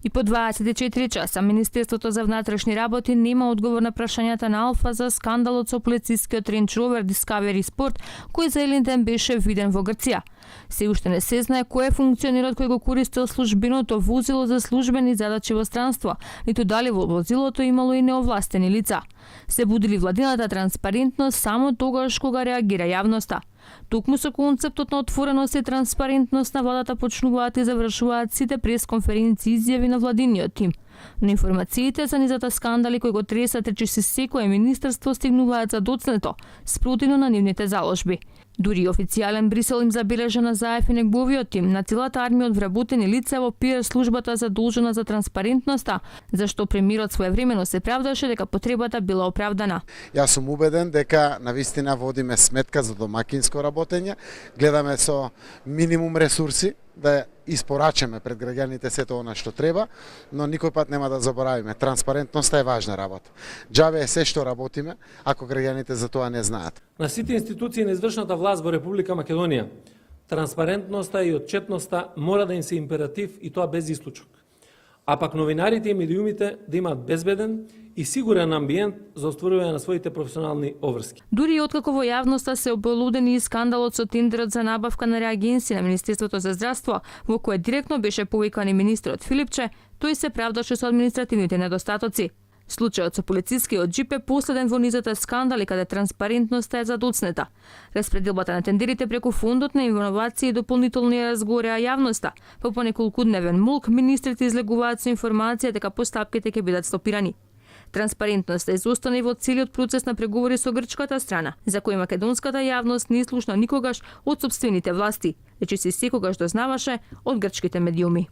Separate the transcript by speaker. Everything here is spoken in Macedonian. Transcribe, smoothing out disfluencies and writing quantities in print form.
Speaker 1: И по 24 часа Министерството за внатрешни работи нема одговор на прашањата на Алфа за скандалот со полицискиот Range Rover Discovery Sport, кој за еден ден беше виден во Грција. Се уште не се знае кој е функционерот кој го користел службеното возило за службени задачи во странство, ниту дали во возилото имало и неовластени лица. Се будили владината транспарентност само тогаш кога реагира јавноста. Токму со концептот на отвореност и транспарентност на владата почнуваат и завршуваат сите пресконференции изјави на владиниот тим. Но информациите за низата скандали кои го тресат речиси секое министерство стигнуваат за доцнето, спротивно на нивните заложби. Дури официјален Брисел им забележа на Заев и неговиот тим на целата армија од вработени лица во PR службата задолжена за транспарентноста, зашто премиерот своевремено се правдаше дека потребата била оправдана.
Speaker 2: Јас сум убеден дека навистина водиме сметка за домакинско работење, гледаме со минимум ресурси да испорачаме пред граѓаните сето она што треба, но никој пат нема да заборавиме. Транспарентноста е важна работа. Џабе е се што работиме, ако граѓаните за тоа не знаат.
Speaker 3: На сите институции на извршната власт во Република Македонија, транспарентноста и отчетноста мора да им се императив и тоа без исклучок. А пак новинарите и медиумите да имаат безбеден и сигурен амбиент за остварување на своите професионални обврски.
Speaker 1: Дури и откако во јавноста се обелудени и скандалот со тендерот за набавка на реагенси на Министерството за здравство, во кое директно беше повикан и министрот Филипче, тој се правдаше со административните недостатоци. Случајот со полицискиот џип е последен во низата скандали каде транспарентноста е задоцнета. Распределбата на тендерите преку фондот на инновации и дополнително ја разгореа јавноста. По неколкудневен мулк министрите излегуваат со информација дека постапките ќе бидат стопирани. Транспарентноста изостана и во целиот процес на преговори со грчката страна, за кој македонската јавност не слушна никогаш од сопствените власти, речиси секогаш дознаваше од грчките медиуми.